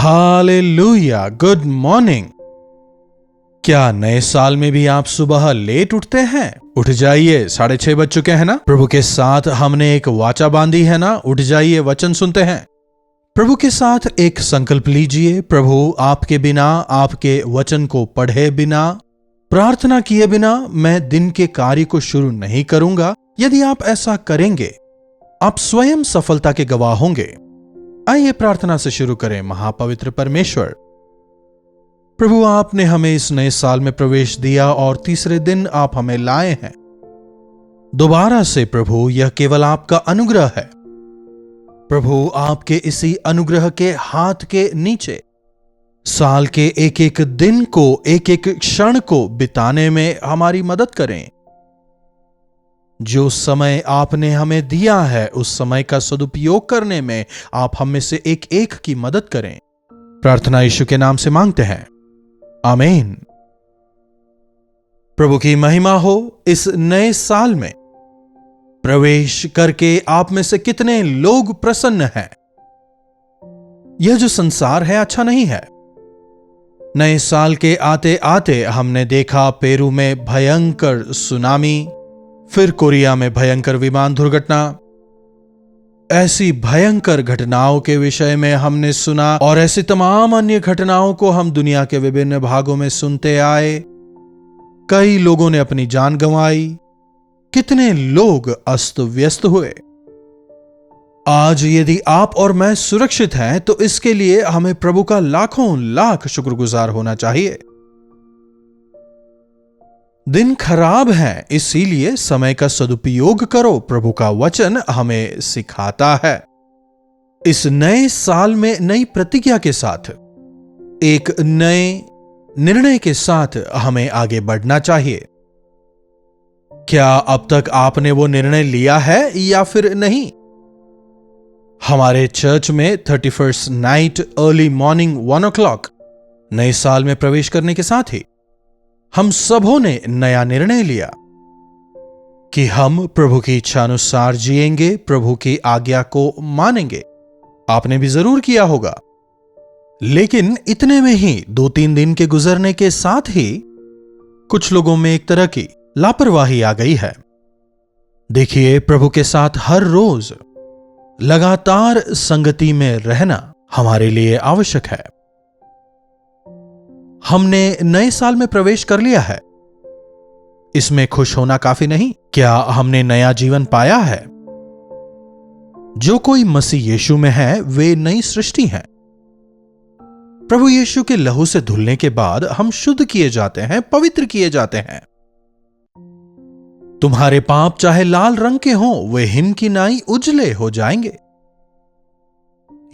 Hallelujah, good morning. क्या नए साल में भी आप सुबह लेट उठते हैं? उठ जाइए, 6:30 बज चुके हैं ना। प्रभु के साथ हमने एक वाचा बांधी है ना। उठ जाइए, वचन सुनते हैं। प्रभु के साथ एक संकल्प लीजिए। प्रभु, आपके बिना, आपके वचन को पढ़े बिना, प्रार्थना किए बिना मैं दिन के कार्य को शुरू नहीं करूंगा। यदि आप ऐसा करेंगे, आप स्वयं सफलता के गवाह होंगे। आइए प्रार्थना से शुरू करें। महापवित्र परमेश्वर, प्रभु, आपने हमें इस नए साल में प्रवेश दिया और तीसरे दिन आप हमें लाए हैं दोबारा से। प्रभु, यह केवल आपका अनुग्रह है। प्रभु, आपके इसी अनुग्रह के हाथ के नीचे साल के एक एक दिन को, एक एक क्षण को बिताने में हमारी मदद करें। जो समय आपने हमें दिया है, उस समय का सदुपयोग करने में आप हम में से एक एक की मदद करें। प्रार्थना यीशु के नाम से मांगते हैं, आमीन। प्रभु की महिमा हो। इस नए साल में प्रवेश करके आप में से कितने लोग प्रसन्न हैं? यह जो संसार है अच्छा नहीं है। नए साल के आते आते हमने देखा पेरू में भयंकर सुनामी, फिर कोरिया में भयंकर विमान दुर्घटना। ऐसी भयंकर घटनाओं के विषय में हमने सुना और ऐसी तमाम अन्य घटनाओं को हम दुनिया के विभिन्न भागों में सुनते आए। कई लोगों ने अपनी जान गंवाई, कितने लोग अस्त व्यस्त हुए। आज यदि आप और मैं सुरक्षित हैं, तो इसके लिए हमें प्रभु का लाखों लाख शुक्रगुजार होना चाहिए। दिन खराब है, इसीलिए समय का सदुपयोग करो। प्रभु का वचन हमें सिखाता है। इस नए साल में नई प्रतिज्ञा के साथ, एक नए निर्णय के साथ हमें आगे बढ़ना चाहिए। क्या अब तक आपने वो निर्णय लिया है या फिर नहीं? हमारे चर्च में 31st night early morning 1 o'clock नए साल में प्रवेश करने के साथ ही हम सबों ने नया निर्णय लिया कि हम प्रभु की इच्छा अनुसार जिएंगे, प्रभु की आज्ञा को मानेंगे। आपने भी जरूर किया होगा। लेकिन इतने में ही 2-3 दिन के गुजरने के साथ ही कुछ लोगों में एक तरह की लापरवाही आ गई है। देखिए, प्रभु के साथ हर रोज लगातार संगति में रहना हमारे लिए आवश्यक है। हमने नए साल में प्रवेश कर लिया है, इसमें खुश होना काफी नहीं। क्या हमने नया जीवन पाया है? जो कोई मसीह यीशु में है, वे नई सृष्टि हैं। प्रभु यीशु के लहू से धुलने के बाद हम शुद्ध किए जाते हैं, पवित्र किए जाते हैं। तुम्हारे पाप चाहे लाल रंग के हों, वे हिम की नाई उजले हो जाएंगे।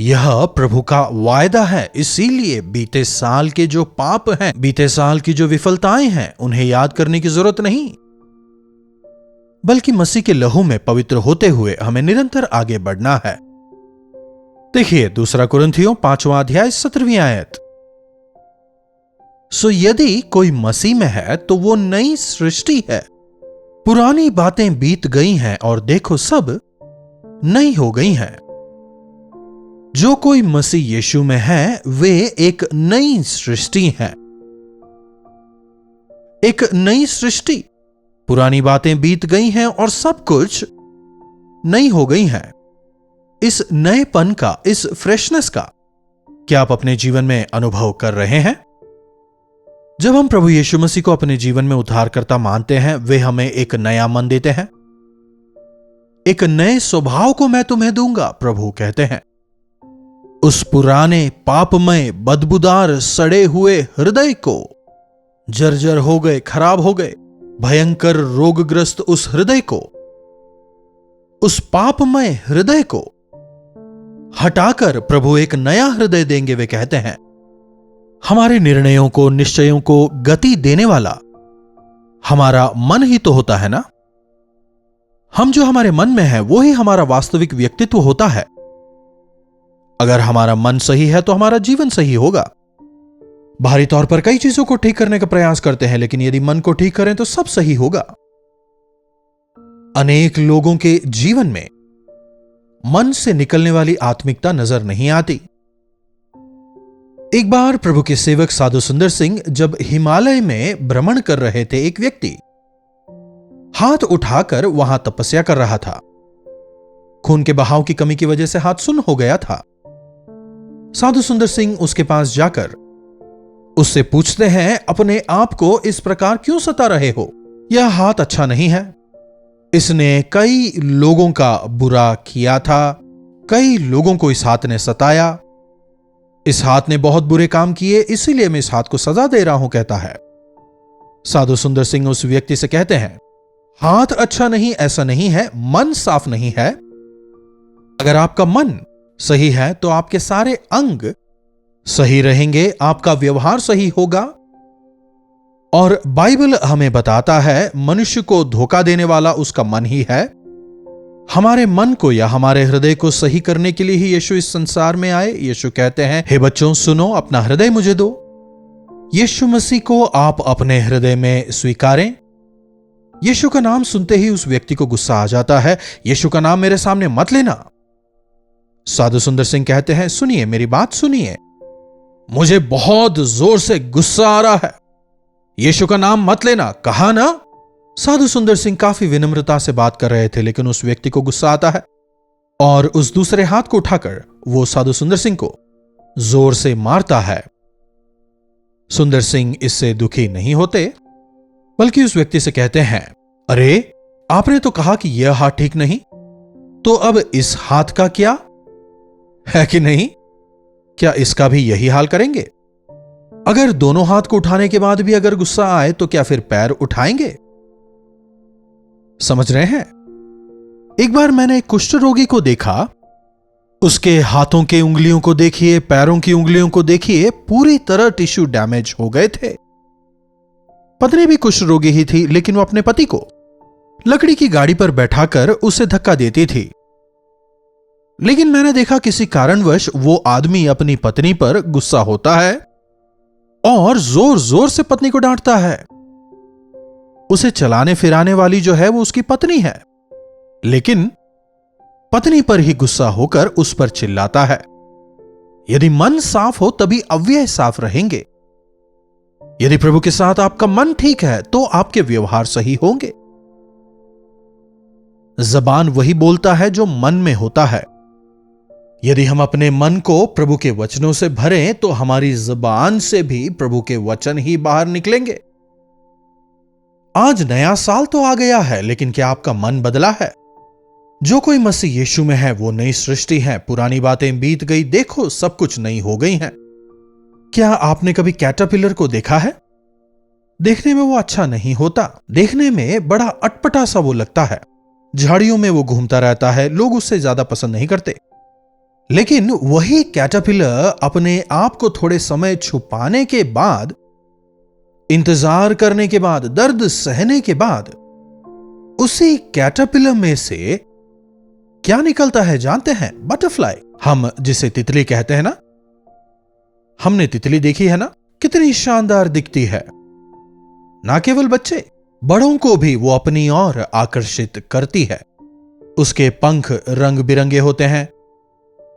यह प्रभु का वायदा है। इसीलिए बीते साल के जो पाप हैं, बीते साल की जो विफलताएं हैं, उन्हें याद करने की जरूरत नहीं, बल्कि मसीह के लहू में पवित्र होते हुए हमें निरंतर आगे बढ़ना है। देखिए 2 कुरिन्थियों 5वां अध्याय 17वीं आयत। सो यदि कोई मसीह में है तो वो नई सृष्टि है। पुरानी बातें बीत गई हैं और देखो सब नई हो गई हैं। जो कोई मसीह यीशु में है, वे एक नई सृष्टि है। एक नई सृष्टि। पुरानी बातें बीत गई हैं और सब कुछ नई हो गई हैं। इस नएपन का, इस फ्रेशनेस का क्या आप अपने जीवन में अनुभव कर रहे हैं? जब हम प्रभु यीशु मसीह को अपने जीवन में उद्धारकर्ता मानते हैं, वे हमें एक नया मन देते हैं। एक नए स्वभाव को मैं तुम्हें दूंगा, प्रभु कहते हैं। उस पुराने पापमय, बदबूदार, सड़े हुए हृदय को, जर्जर हो गए, खराब हो गए, भयंकर रोगग्रस्त उस हृदय को, उस पापमय हृदय को हटाकर प्रभु एक नया हृदय देंगे। वे कहते हैं, हमारे निर्णयों को, निश्चयों को गति देने वाला हमारा मन ही तो होता है ना। हम जो हमारे मन में है, वो ही हमारा वास्तविक व्यक्तित्व होता है। अगर हमारा मन सही है तो हमारा जीवन सही होगा। बाहरी तौर पर कई चीजों को ठीक करने का प्रयास करते हैं, लेकिन यदि मन को ठीक करें तो सब सही होगा। अनेक लोगों के जीवन में मन से निकलने वाली आत्मिकता नजर नहीं आती। एक बार प्रभु के सेवक साधु सुंदर सिंह जब हिमालय में भ्रमण कर रहे थे, एक व्यक्ति हाथ उठाकर वहां तपस्या कर रहा था। खून के बहाव की कमी की वजह से हाथ सुन्न हो गया था। साधु सुंदर सिंह उसके पास जाकर उससे पूछते हैं, अपने आप को इस प्रकार क्यों सता रहे हो? यह हाथ अच्छा नहीं है। इसने कई लोगों का बुरा किया था, कई लोगों को इस हाथ ने सताया। इस हाथ ने बहुत बुरे काम किए, इसीलिए मैं इस हाथ को सजा दे रहा हूं, कहता है। साधु सुंदर सिंह उस व्यक्ति से कहते हैं, हाथ अच्छा नहीं ऐसा नहीं है, मन साफ नहीं है। अगर आपका मन सही है तो आपके सारे अंग सही रहेंगे, आपका व्यवहार सही होगा। और बाइबल हमें बताता है, मनुष्य को धोखा देने वाला उसका मन ही है। हमारे मन को या हमारे हृदय को सही करने के लिए ही यीशु इस संसार में आए। यीशु कहते हैं, हे बच्चों सुनो, अपना हृदय मुझे दो। यीशु मसीह को आप अपने हृदय में स्वीकारें। यीशु का नाम सुनते ही उस व्यक्ति को गुस्सा आ जाता है, यीशु का नाम मेरे सामने मत लेना। साधु सुंदर सिंह कहते हैं, सुनिए, मेरी बात सुनिए, मुझे बहुत जोर से गुस्सा आ रहा है, यीशु का नाम मत लेना, कहा ना। साधु सुंदर सिंह काफी विनम्रता से बात कर रहे थे, लेकिन उस व्यक्ति को गुस्सा आता है और उस दूसरे हाथ को उठाकर वो साधु सुंदर सिंह को जोर से मारता है। सुंदर सिंह इससे दुखी नहीं होते, बल्कि उस व्यक्ति से कहते हैं, अरे आपने तो कहा कि यह हाथ ठीक नहीं, तो अब इस हाथ का क्या है कि नहीं? क्या इसका भी यही हाल करेंगे? अगर दोनों हाथ को उठाने के बाद भी अगर गुस्सा आए तो क्या फिर पैर उठाएंगे? समझ रहे हैं? एक बार मैंने एक कुष्ठ रोगी को देखा, उसके हाथों के उंगलियों को देखिए, पैरों की उंगलियों को देखिए, पूरी तरह टिश्यू डैमेज हो गए थे। पत्नी भी कुष्ठ रोगी ही थी, लेकिन वो अपने पति को लकड़ी की गाड़ी पर बैठाकर उसे धक्का देती थी। लेकिन मैंने देखा किसी कारणवश वो आदमी अपनी पत्नी पर गुस्सा होता है और जोर जोर से पत्नी को डांटता है। उसे चलाने फिराने वाली जो है वो उसकी पत्नी है, लेकिन पत्नी पर ही गुस्सा होकर उस पर चिल्लाता है। यदि मन साफ हो तभी अव्यय साफ रहेंगे। यदि प्रभु के साथ आपका मन ठीक है तो आपके व्यवहार सही होंगे। जबान वही बोलता है जो मन में होता है। यदि हम अपने मन को प्रभु के वचनों से भरें तो हमारी जबान से भी प्रभु के वचन ही बाहर निकलेंगे। आज नया साल तो आ गया है, लेकिन क्या आपका मन बदला है? जो कोई मसीह यीशु में है वो नई सृष्टि है, पुरानी बातें बीत गई, देखो सब कुछ नई हो गई हैं। क्या आपने कभी कैटरपिलर को देखा है? देखने में वो अच्छा नहीं होता, देखने में बड़ा अटपटा सा वो लगता है, झाड़ियों में वो घूमता रहता है, लोग उससे ज्यादा पसंद नहीं करते। लेकिन वही कैटरपिलर अपने आप को थोड़े समय छुपाने के बाद, इंतजार करने के बाद, दर्द सहने के बाद, उसी कैटरपिलर में से क्या निकलता है जानते हैं? बटरफ्लाई। हम जिसे तितली कहते हैं ना, हमने तितली देखी है ना, कितनी शानदार दिखती है। ना केवल बच्चे, बड़ों को भी वो अपनी ओर आकर्षित करती है। उसके पंख रंग बिरंगे होते हैं,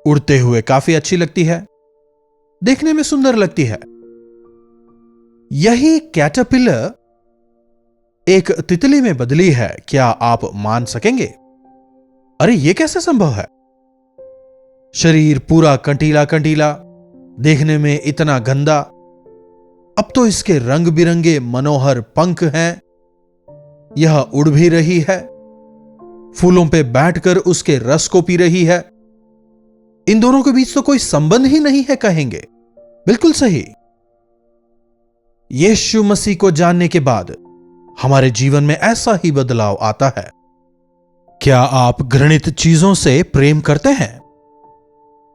उड़ते हुए काफी अच्छी लगती है, देखने में सुंदर लगती है। यही कैटरपिलर एक तितली में बदली है, क्या आप मान सकेंगे? अरे ये कैसे संभव है? शरीर पूरा कंटीला कंटीला, देखने में इतना गंदा, अब तो इसके रंग बिरंगे मनोहर पंख हैं, यह उड़ भी रही है, फूलों पे बैठकर उसके रस को पी रही है। इन दोनों के बीच तो कोई संबंध ही नहीं है कहेंगे। बिल्कुल सही। यीशु मसीह को जानने के बाद हमारे जीवन में ऐसा ही बदलाव आता है। क्या आप घृणित चीजों से प्रेम करते हैं?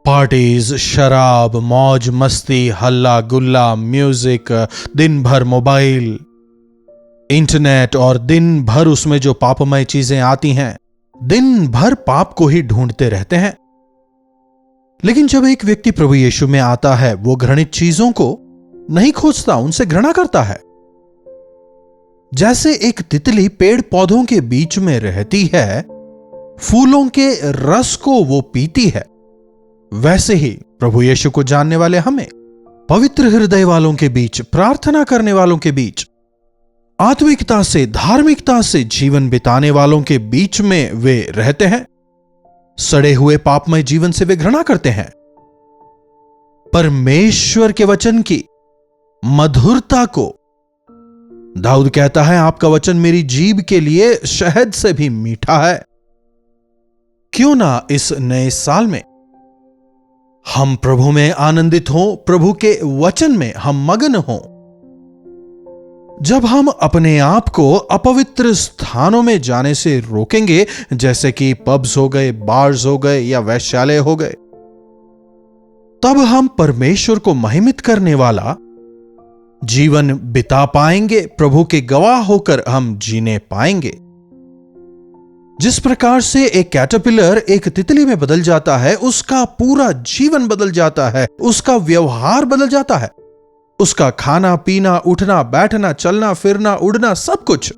पार्टीज, शराब, मौज मस्ती, हल्ला गुल्ला, म्यूजिक, दिन भर मोबाइल, इंटरनेट और दिन भर उसमें जो पापमय चीजें आती हैं, दिन भर पाप को ही ढूंढते रहते हैं। लेकिन जब एक व्यक्ति प्रभु यीशु में आता है, वो घृणित चीजों को नहीं खोजता, उनसे घृणा करता है। जैसे एक तितली पेड़ पौधों के बीच में रहती है, फूलों के रस को वो पीती है, वैसे ही प्रभु यीशु को जानने वाले हमें पवित्र हृदय वालों के बीच, प्रार्थना करने वालों के बीच, आत्मिकता से, धार्मिकता से जीवन बिताने वालों के बीच में वे रहते हैं। सड़े हुए पापमय जीवन से वे घृणा करते हैं। परमेश्वर के वचन की मधुरता को, दाऊद कहता है, आपका वचन मेरी जीभ के लिए शहद से भी मीठा है। क्यों ना इस नए साल में हम प्रभु में आनंदित हों, प्रभु के वचन में हम मगन हों। जब हम अपने आप को अपवित्र स्थानों में जाने से रोकेंगे, जैसे कि पब्स हो गए, बार्स हो गए या वैश्यालय हो गए, तब हम परमेश्वर को महिमित करने वाला जीवन बिता पाएंगे, प्रभु के गवाह होकर हम जीने पाएंगे। जिस प्रकार से एक कैटरपिलर एक तितली में बदल जाता है, उसका पूरा जीवन बदल जाता है, उसका व्यवहार बदल जाता है, उसका खाना पीना, उठना बैठना, चलना फिरना, उड़ना, सब कुछ।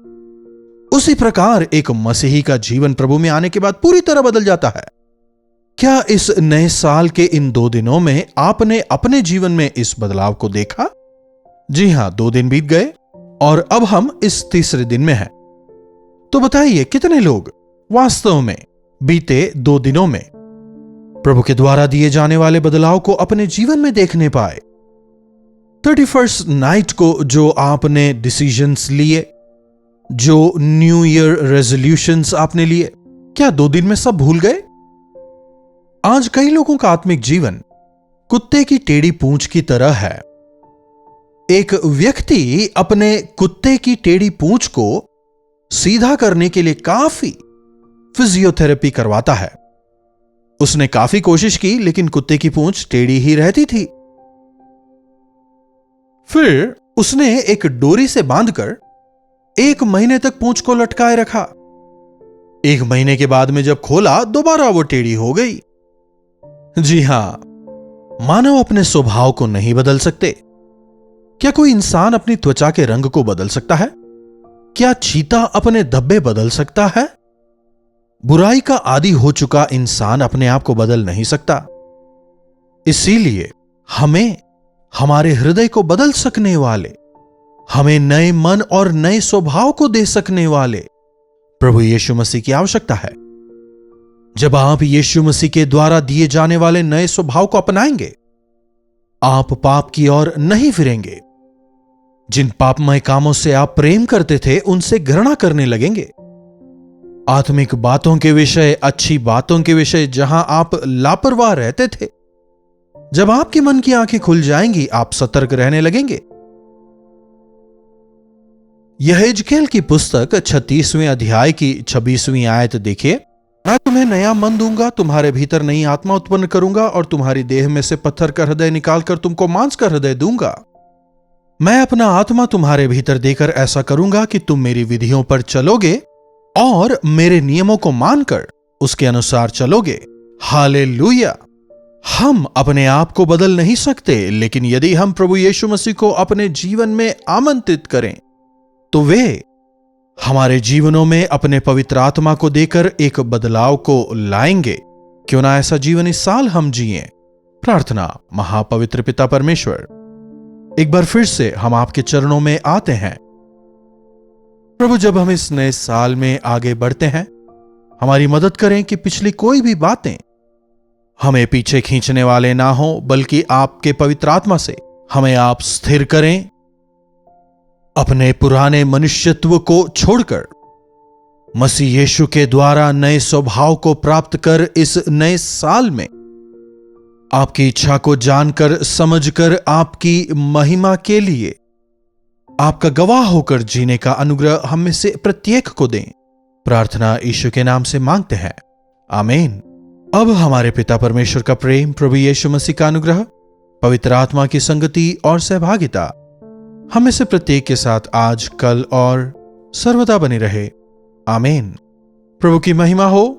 उसी प्रकार एक मसीही का जीवन प्रभु में आने के बाद पूरी तरह बदल जाता है। क्या इस नए साल के इन 2 दिनों में आपने अपने जीवन में इस बदलाव को देखा? जी हां, 2 दिन बीत गए और अब हम इस तीसरे दिन में हैं। तो बताइए, कितने लोग वास्तव में बीते 2 दिनों में प्रभु के द्वारा दिए जाने वाले बदलाव को अपने जीवन में देखने पाए? 31st नाइट को जो आपने डिसीजंस लिए, जो न्यू ईयर रेजोल्यूशंस आपने लिए, क्या 2 दिन में सब भूल गए? आज कई लोगों का आत्मिक जीवन कुत्ते की टेढ़ी पूंछ की तरह है। एक व्यक्ति अपने कुत्ते की टेढ़ी पूंछ को सीधा करने के लिए काफी फिजियोथेरेपी करवाता है। उसने काफी कोशिश की, लेकिन कुत्ते की पूंछ टेढ़ी ही रहती थी। फिर उसने एक डोरी से बांधकर 1 महीने तक पूंछ को लटकाए रखा। 1 महीने के बाद में जब खोला, दोबारा वो टेढ़ी हो गई। जी हां, मानव अपने स्वभाव को नहीं बदल सकते। क्या कोई इंसान अपनी त्वचा के रंग को बदल सकता है? क्या चीता अपने धब्बे बदल सकता है? बुराई का आदी हो चुका इंसान अपने आप को बदल नहीं सकता। इसीलिए हमें हमारे हृदय को बदल सकने वाले, हमें नए मन और नए स्वभाव को दे सकने वाले प्रभु यीशु मसीह की आवश्यकता है। जब आप यीशु मसीह के द्वारा दिए जाने वाले नए स्वभाव को अपनाएंगे, आप पाप की ओर नहीं फिरेंगे। जिन पापमय कामों से आप प्रेम करते थे, उनसे घृणा करने लगेंगे। आत्मिक बातों के विषय, अच्छी बातों के विषय जहां आप लापरवाह रहते थे, जब आपके मन की आंखें खुल जाएंगी, आप सतर्क रहने लगेंगे। यहेजकेल की पुस्तक 36वें अध्याय की 26वीं आयत देखिए। मैं तुम्हें नया मन दूंगा, तुम्हारे भीतर नई आत्मा उत्पन्न करूंगा और तुम्हारी देह में से पत्थर का हृदय निकालकर तुमको मांस का हृदय दूंगा। मैं अपना आत्मा तुम्हारे भीतर देकर ऐसा करूंगा कि तुम मेरी विधियों पर चलोगे और मेरे नियमों को मानकर उसके अनुसार चलोगे। हालेलुया। हम अपने आप को बदल नहीं सकते, लेकिन यदि हम प्रभु यीशु मसीह को अपने जीवन में आमंत्रित करें, तो वे हमारे जीवनों में अपने पवित्र आत्मा को देकर एक बदलाव को लाएंगे। क्यों ना ऐसा जीवन इस साल हम जिएं। प्रार्थना। महापवित्र पिता परमेश्वर, एक बार फिर से हम आपके चरणों में आते हैं प्रभु। जब हम इस नए साल में आगे बढ़ते हैं, हमारी मदद करें कि पिछली कोई भी बातें हमें पीछे खींचने वाले ना हो, बल्कि आपके पवित्र आत्मा से हमें आप स्थिर करें। अपने पुराने मनुष्यत्व को छोड़कर मसीह यीशु के द्वारा नए स्वभाव को प्राप्त कर इस नए साल में आपकी इच्छा को जानकर, समझकर, आपकी महिमा के लिए आपका गवाह होकर जीने का अनुग्रह हम में से प्रत्येक को दें। प्रार्थना यीशु के नाम से मांगते हैं, आमीन। अब हमारे पिता परमेश्वर का प्रेम, प्रभु यीशु मसीह का अनुग्रह, पवित्र आत्मा की संगति और सहभागिता हम में से प्रत्येक के साथ आज, कल और सर्वदा बनी रहे, आमीन। प्रभु की महिमा हो।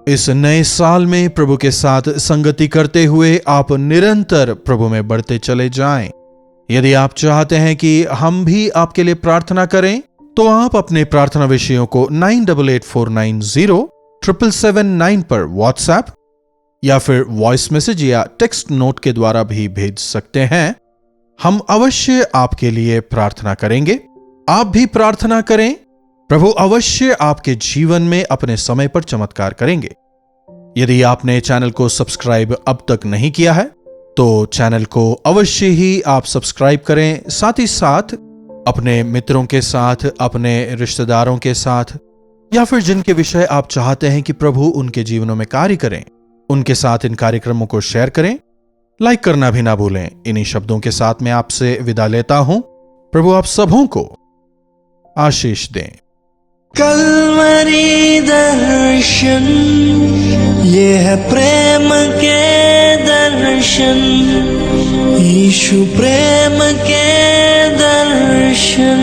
इस नए साल में प्रभु के साथ संगति करते हुए आप निरंतर प्रभु में बढ़ते चले जाएं। यदि आप चाहते हैं कि हम भी आपके लिए प्रार्थना करें, तो आप अपने प्रार्थना विषयों को 9884907779 पर व्हाट्सएप या फिर वॉइस मैसेज या टेक्स्ट नोट के द्वारा भी भेज सकते हैं। हम अवश्य आपके लिए प्रार्थना करेंगे। आप भी प्रार्थना करें, प्रभु अवश्य आपके जीवन में अपने समय पर चमत्कार करेंगे। यदि आपने चैनल को सब्सक्राइब अब तक नहीं किया है तो चैनल को अवश्य ही आप सब्सक्राइब करें। साथ ही साथ अपने मित्रों के साथ, अपने रिश्तेदारों के साथ, या फिर जिनके विषय आप चाहते हैं कि प्रभु उनके जीवनों में कार्य करें, उनके साथ इन कार्यक्रमों को शेयर करें। लाइक करना भी ना भूलें। इन्हीं शब्दों के साथ मैं आपसे विदा लेता हूं। प्रभु आप सबों को आशीष दें। कल्वरी दर्शन, ये है प्रेम के दर्शन, यीशु प्रेम के दर्शन।